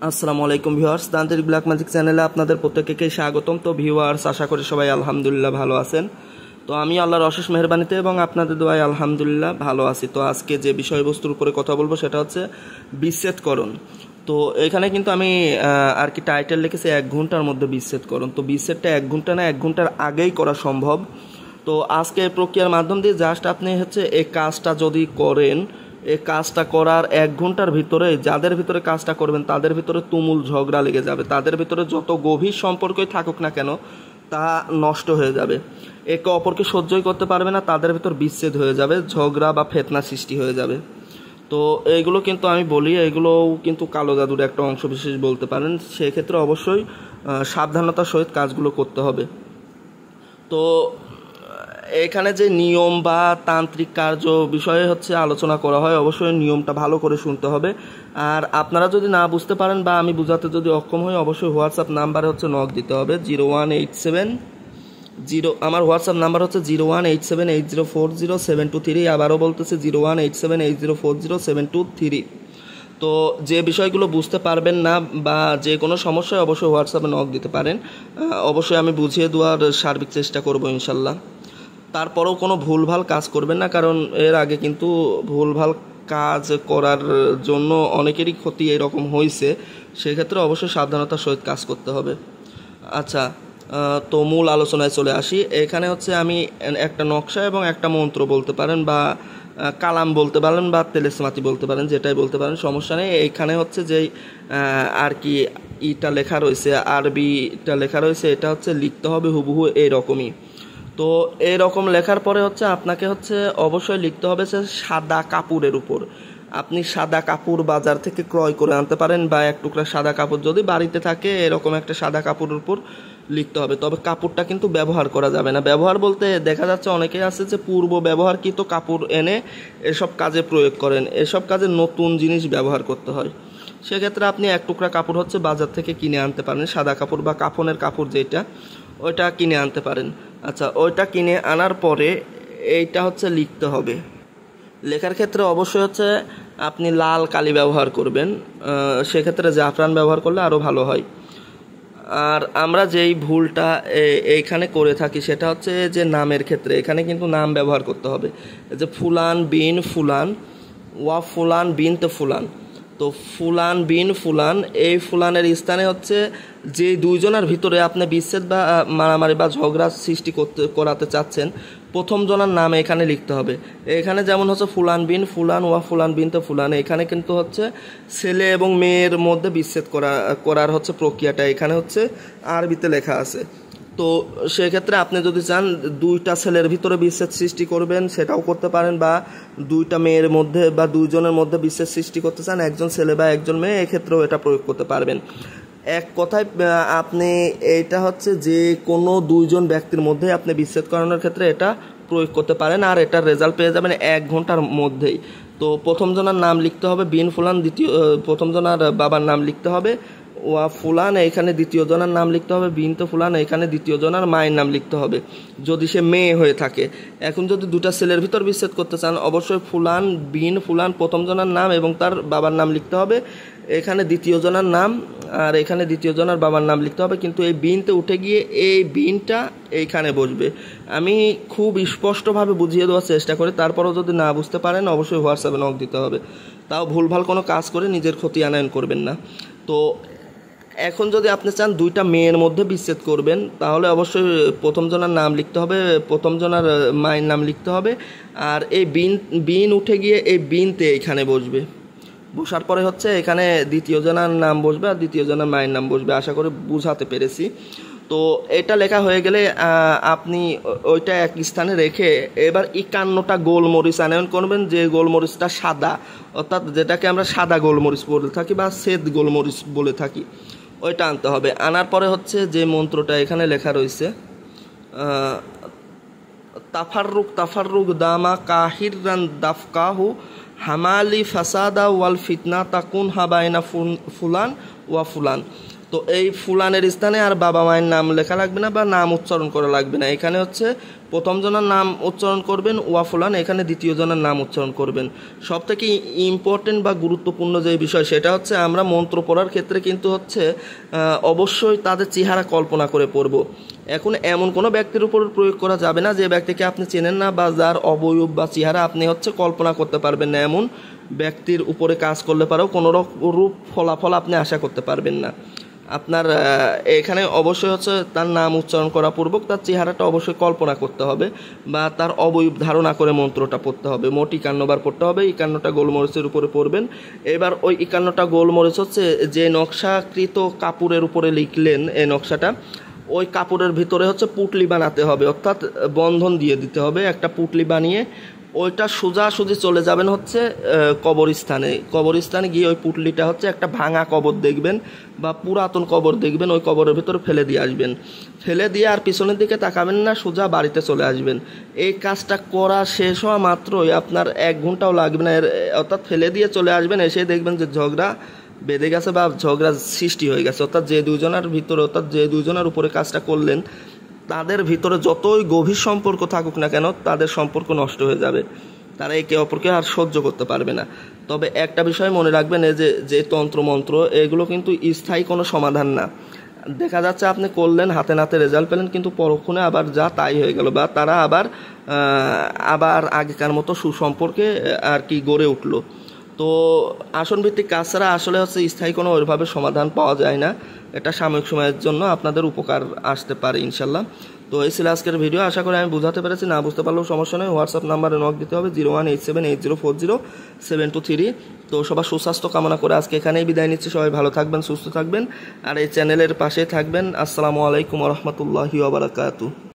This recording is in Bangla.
আসসালামু আলাইকুম ভিউয়ার্স, তান্ত্রিক ব্ল্যাক ম্যাজিক চ্যানেলে আপনাদের প্রত্যেককে স্বাগতম। তো ভিউয়ার্স, আশা করি সবাই আলহামদুলিল্লাহ ভালো আছেন। তো আমি আল্লাহর অশেষ মেহেরবানিতে এবং আপনাদের দোয়ায় আলহামদুলিল্লাহ ভালো আছি। তো আজকে যে বিষয়বস্তুর উপরে কথা বলবো সেটা হচ্ছে বিচ্ছেদকরণ। তো এখানে কিন্তু আমি আর কি টাইটেল লিখেছি 1 ঘন্টার মধ্যে বিচ্ছেদকরণ। তো বিচ্ছেদটা 1 ঘন্টা না, 1 ঘন্টার আগেই করা সম্ভব। তো আজকে প্রক্রিয়ার মাধ্যম দিয়ে জাস্ট আপনি এই কাজটা যদি করেন, এই কাজটা করার 1 ঘন্টার ভিতরে যাদের ভিতরে কাজটা করবেন তাদের ভিতরে তুমুল ঝগড়া লেগে যাবে। তাদের ভিতরে যত গভীর সম্পর্কই থাকুক না কেন তা নষ্ট হয়ে যাবে। একে অপরকে সহ্যই করতে পারবে না, তাদের ভিতর বিচ্ছেদ হয়ে যাবে, ঝগড়া বা ফেতনা সৃষ্টি হয়ে যাবে। তো এইগুলো কিন্তু আমি বলি, এগুলোও কিন্তু কালো জাদুর একটা অংশ বিশেষ বলতে পারেন। সেক্ষেত্রে অবশ্যই সাবধানতার সহিত কাজগুলো করতে হবে। তো এখানে যে নিয়ম বা তান্ত্রিক কার্য বিষয়ে আলোচনা করা হয়, অবশ্যই নিয়মটা ভালো করে শুনতে হবে। আর আপনারা যদি না বুঝতে পারেন বা আমি বুঝাতে যদি অক্ষম হই, অবশ্যই হোয়াটসঅ্যাপ নাম্বারে নক দিতে হবে 0187 আমার হোয়াটসঅ্যাপ নাম্বার 018780407223। আবারও বলতেছি 018780407223। তো যে বিষয়গুলো বুঝতে পারবেন না বা যে কোনো সমস্যায় অবশ্যই হোয়াটসঅ্যাপে নক দিতে পারেন। অবশ্যই আমি বুঝিয়ে দেওয়ার সার্বিক চেষ্টা করব ইনশাল্লাহ। তারপরেও কোনো ভুলভাল কাজ করবেন না, কারণ এর আগে কিন্তু ভুলভাল কাজ করার জন্য অনেকেরই ক্ষতি এরকম হয়েছে। সেক্ষেত্রে অবশ্যই সাবধানতার সহিত কাজ করতে হবে। আচ্ছা, তো মূল আলোচনায় চলে আসি। এখানে আমি একটা নকশা এবং একটা মন্ত্র বলতে পারেন বা কালাম বলতে পারেন বা তেলেসমাতি বলতে পারেন, যেটাই বলতে পারেন, সমস্যা নেই। এইখানে যেই আর কি ইটা লেখা রয়েছে, আরবিটা লেখা রয়েছে, এটা লিখতে হবে হুবহু এইরকমই। তো এরকম লেখার পরে আপনাকে অবশ্যই লিখতে হবে সাদা কাপড়ের উপর। আপনি সাদা কাপড় বাজার থেকে ক্রয় করে আনতে পারেন বা এক টুকরা সাদা কাপড় যদি বাড়িতে থাকে, এরকম একটা সাদা কাপড়ের উপর লিখতে হবে। তবে কাপড়টা কিন্তু ব্যবহার করা যাবে না। ব্যবহার বলতে দেখা যাচ্ছে অনেকেই আছে যে পূর্ব ব্যবহারকৃত কাপড় এনে এসব কাজে প্রয়োগ করেন। এসব কাজে নতুন জিনিস ব্যবহার করতে হয়। সেক্ষেত্রে আপনি এক টুকরা কাপড় বাজার থেকে কিনে আনতে পারেন, সাদা কাপড় বা কাফনের কাপড় যেটা, ওইটা কিনে আনতে পারেন। আচ্ছা, ওইটা কিনে আনার পরে এইটা লিখতে হবে। লেখার ক্ষেত্রে অবশ্যই আপনি লাল কালি ব্যবহার করবেন। সেক্ষেত্রে জাফরান ব্যবহার করলে আরও ভালো হয়। আর আমরা যেই ভুলটা এইখানে করে থাকি সেটা যে নামের ক্ষেত্রে এখানে কিন্তু নাম ব্যবহার করতে হবে। যে ফুলান বিন ফুলান ওয়া ফুলান বিন তো ফুলান। তো ফুলান বিন ফুলান, এই ফুলানের স্থানে যে দুইজনের ভিতরে আপনি বিচ্ছেদ বা মারামারি বা ঝগড়া সৃষ্টি করাতে চাচ্ছেন, প্রথম জনের নাম এখানে লিখতে হবে। এখানে যেমন ফুলান বিন ফুলান ওয়া ফুলান বিন তো ফুলান, এখানে কিন্তু ছেলে এবং মেয়ের মধ্যে বিচ্ছেদ করার প্রক্রিয়াটা এখানে আরবিতে লেখা আছে। তো সেক্ষেত্রে আপনি যদি চান 2টা ছেলের ভিতরে বিচ্ছেদ সৃষ্টি করবেন, সেটাও করতে পারেন, বা 2টা মেয়ের মধ্যে বা 2জনের মধ্যে বিচ্ছেদ সৃষ্টি করতে চান, একজন ছেলে বা একজন মেয়ে, এক্ষেত্রেও এটা প্রয়োগ করতে পারবেন। এক কথায় আপনি এইটা যে কোনো 2জন ব্যক্তির মধ্যে আপনি বিচ্ছেদ করানোর ক্ষেত্রে এটা প্রয়োগ করতে পারেন, আর এটার রেজাল্ট পেয়ে যাবেন 1 ঘন্টার মধ্যেই। তো প্রথম জনের নাম লিখতে হবে বিন ফুলান, প্রথম জনের বাবার নাম লিখতে হবে ওয়া ফুলান, এখানে দ্বিতীয় জনের নাম লিখতে হবে বিন তো ফুলান, এখানে দ্বিতীয় জনের মায়ের নাম লিখতে হবে যদি সে মেয়ে হয়ে থাকে। এখন যদি 2টা ছেলের ভিতর বিচ্ছেদ করতে চান, অবশ্যই ফুলান বিন ফুলান প্রথম জনের নাম এবং তার বাবার নাম লিখতে হবে, এখানে দ্বিতীয় জনের নাম আর এখানে দ্বিতীয় জনের বাবার নাম লিখতে হবে। কিন্তু এই বিনতে উঠে গিয়ে এই বিনটা এইখানে বসবে। আমি খুব স্পষ্টভাবে বুঝিয়ে দেওয়ার চেষ্টা করি, তারপরেও যদি না বুঝতে পারেন অবশ্যই হোয়াটসঅ্যাপে নক দিতে হবে। তাও ভুলভাল কোনো কাজ করে নিজের ক্ষতি আনয়ন করবেন না। তো এখন যদি আপনি চান 2টা মেয়ের মধ্যে বিচ্ছেদ করবেন, তাহলে অবশ্যই প্রথম জনের নাম লিখতে হবে, প্রথম জনের মায়ের নাম লিখতে হবে, আর এই বিন উঠে গিয়ে এই বিনতে এখানে বসবে। বসার পরে এখানে দ্বিতীয় জনের নাম বসবে আর দ্বিতীয় জনের মায়ের নাম বসবে। আশা করি বুঝাতে পেরেছি। তো এটা লেখা হয়ে গেলে আপনি ওইটা এক স্থানে রেখে এবার 51টা গোলমরিচ আনয়ন করবেন। যে গোলমরিচটা সাদা, অর্থাৎ যেটাকে আমরা সাদা গোলমরিচ বলে থাকি বা শ্বেত গোলমরিচ বলে থাকি, ওইটা আনতে হবে। আনার পরে যে মন্ত্রটা এখানে লেখা রয়েছে, তাফাররুক দামা কাহিরান দাফকাহু হামালি ফাসাদা ওয়াল ফিতনা তাকুন হাবাইনা ফুলান ওয়া ফুলান। তো এই ফুলানের স্থানে আর বাবা মায়ের নাম লেখা লাগবে না বা নাম উচ্চারণ করা লাগবে না। এখানে হচ্ছে প্রথম জনের নাম উচ্চারণ করবেন ওয়া ফুলান, এখানে দ্বিতীয় জনের নাম উচ্চারণ করবেন। সবথেকে ইম্পর্টেন্ট বা গুরুত্বপূর্ণ যে বিষয় সেটা হচ্ছে আমরা মন্ত্র পড়ার ক্ষেত্রে কিন্তু হচ্ছে অবশ্যই তাদের চেহারা কল্পনা করে পড়ব। এখন এমন কোনো ব্যক্তির উপর প্রয়োগ করা যাবে না যে ব্যক্তিকে আপনি চেনেন না বা যার অবয়ব বা চেহারা আপনি হচ্ছে কল্পনা করতে পারবেন না, এমন ব্যক্তির উপরে কাজ করলে পারেও কোনো রূপ ফলাফল আপনি আশা করতে পারবেন না। আপনার এখানে অবশ্যই হচ্ছে তার নাম উচ্চারণ করা পূর্বক তার চেহারাটা অবশ্যই কল্পনা করতে হবে বা তার অবয়ব ধারণা করে মন্ত্রটা পড়তে হবে। মোট 51 বার পড়তে হবে, 51টা গোলমরিচের উপরে পড়বেন। এবার ওই 51টা গোলমরিচ হচ্ছে যে নকশাকৃত কাপড়ের উপরে লিখলেন এই নকশাটা, ওই কাপড়ের ভিতরে হচ্ছে পুটলি বানাতে হবে, অর্থাৎ বন্ধন দিয়ে দিতে হবে। একটা পুটলি বানিয়ে ওইটা সোজাসুজি চলে যাবেন হচ্ছে কবরস্থানে গিয়ে ওই পুটলিটা হচ্ছে একটা ভাঙা কবর দেখবেন বা পুরাতন কবর দেখবেন, ওই কবরের ভিতরে ফেলে দিয়ে আসবেন। ফেলে দিয়ে আর পিছনের দিকে তাকাবেন না, সোজা বাড়িতে চলে আসবেন। এই কাজটা করা শেষ হওয়া মাত্রই আপনার 1 ঘন্টাও লাগবে না, অর্থাৎ ফেলে দিয়ে চলে আসবেন, এসে দেখবেন যে ঝগড়া বেঁধে গেছে বা ঝগড়া সৃষ্টি হয়ে গেছে। অর্থাৎ যে দুজনের উপরে কাজটা করলেন তাদের ভিতরে যতই গভীর সম্পর্ক থাকুক না কেন তাদের সম্পর্ক নষ্ট হয়ে যাবে, তারা একে অপরকে আর সহ্য করতে পারবে না। তবে একটা বিষয় মনে রাখবেন, এই যে তন্ত্রমন্ত্র এগুলো কিন্তু স্থায়ী কোনো সমাধান না। দেখা যাচ্ছে আপনি করলেন, হাতে নাতে রেজাল্ট পেলেন, কিন্তু পরক্ষণে আবার যা তাই হয়ে গেল বা তারা আবার আগেকার মতো সুসম্পর্কে আর কি গড়ে উঠলো। তো আসনভিত্তিক কাজ ছাড়া আসলে হচ্ছে স্থায়ী কোনো ওইভাবে সমাধান পাওয়া যায় না। এটা সাময়িক সময়ের জন্য আপনাদের উপকার আসতে পারে ইনশাল্লাহ। তো এই ছিল আজকের ভিডিও, আশা করি আমি বুঝাতে পেরেছি। না বুঝতে পারলেও সমস্যা নেই, হোয়াটসঅ্যাপ নাম্বারে নক দিতে হবে 018780400723। তো সবার সুস্বাস্থ্য কামনা করে আজকে এখানেই বিদায় নিচ্ছি। সবাই ভালো থাকবেন, সুস্থ থাকবেন আর এই চ্যানেলের পাশে থাকবেন। আসসালামু আলাইকুম ওয়া রাহমাতুল্লাহি ওয়া বারাকাতুহু।